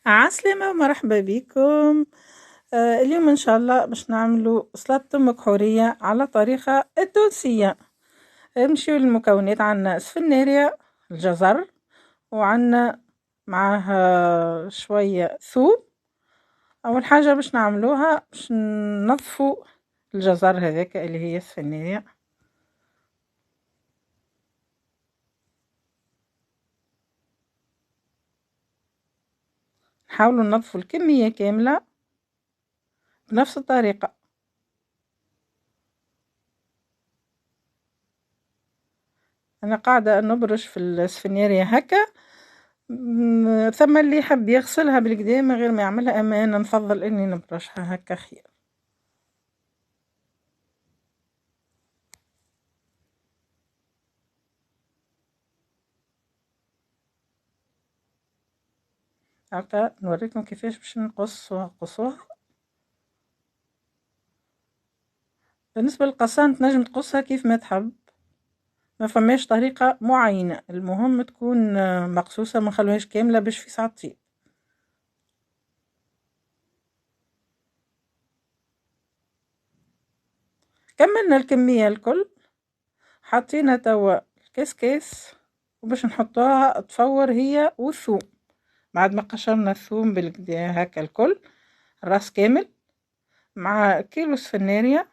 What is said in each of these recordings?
عسلامة ومرحبا بكم. اليوم إن شاء الله باش نعملو سلطة مكحورية على طريقة التونسية. نمشيو للمكونات، عنا سفناريا، الجزر، وعنا معاه شوية ثوم. أول حاجة باش نعملوها باش ننظفو الجزر هذاك اللي هي السفناريا. نحاولو ننظفو الكمية كاملة بنفس الطريقة. أنا قاعدة نبرش في السفناريا هكا. ثم اللي يحب يغسلها بالكدا من غير ما يعملها، اما انا نفضل اني نبرشها هكا خير. هكا نوريكم كيفاش باش نقصوها. بالنسبه للقصان تنجم تقصها كيف ما تحب، ما فماش طريقه معينه، المهم تكون مقصوصه، ما نخلوهاش كامله باش في ساعه تطيب. كملنا الكميه الكل، حطينا توا الكسكس وباش نحطوها تفور هي والثوم. بعد ما قشرنا الثوم بالكدا هكا الكل الراس كامل مع كيلو سفناريا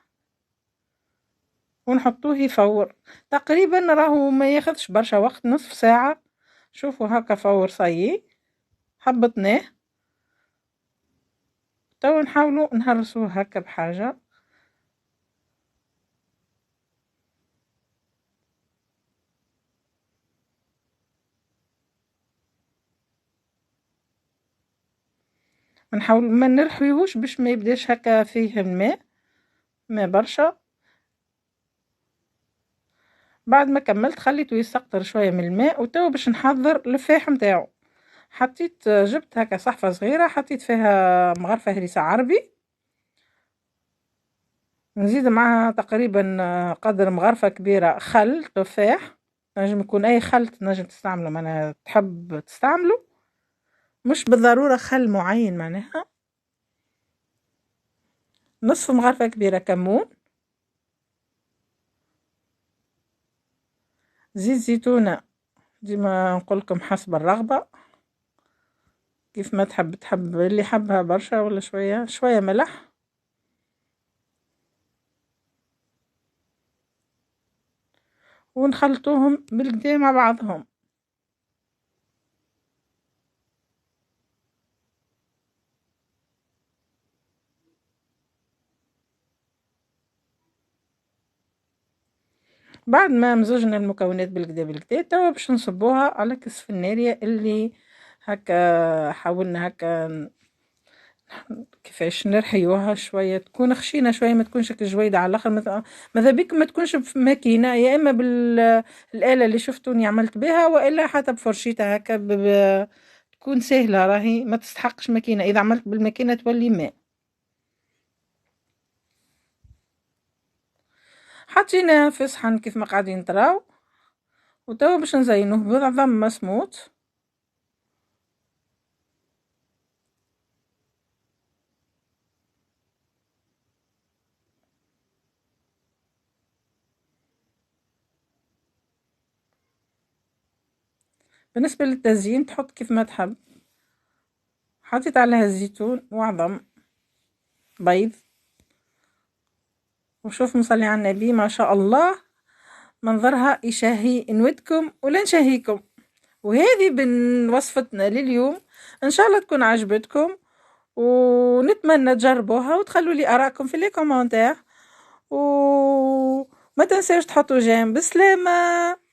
ونحطوه يفور تقريبا، راهو ما ياخذش برشا وقت، نصف ساعة. شوفوا هكا فور صايي، حبطناه. توا نحاولوا نهرسوه هكا بحاجة. نحاول ما نرحيوهوش باش ما يبداش هكا فيه الماء، ما برشا. بعد ما كملت خليته يسقطر شوية من الماء، وتوا باش نحضر الفاح متاعو. حطيت جبت هكا صحفة صغيرة، حطيت فيها مغرفة هريسة عربي، نزيد معها تقريبا قدر مغرفة كبيرة خل تفاح. نجم يكون أي خل تنجم تستعمله، معناها تحب تستعمله، مش بالضرورة خل معين. معناها نصف مغرفة كبيرة كمون، زيت زيتونة ديما نقولكم حسب الرغبة، كيف ما تحب اللي حبها برشا ولا شوية شوية ملح. ونخلطوهم بالكدا مع بعضهم. بعد ما مزجنا المكونات بالكدا توا باش نصبوها على كسف النارية اللي هكا حاولنا هكا كيفاش نرحيوها شويه، تكون خشينه شويه، ما تكونش جويده على الاخر. ماذا بيك ما تكونش بماكينه، يا اما بالاله اللي شفتوني عملت بها، والا حتى بفرشيتها هكا تكون سهله، راهي ما تستحقش ماكينه. اذا عملت بالماكينه تولي ماء. حطيناه في صحن كيف ما قاعدين تراو، وتوا باش نزينوه بضع مسموط. بالنسبه للتزيين تحط كيف ما تحب. حطيت عليها الزيتون وعظم بيض، وشوف مصلي على النبي ما شاء الله، منظرها يشهي نودكم ولا نشهيكم. وهذه وصفتنا لليوم، ان شاء الله تكون عجبتكم، ونتمنى تجربوها وتخلوا لي آراءكم في لي كومنتير، وما تنساوش تحطوا جيم. بسلامة.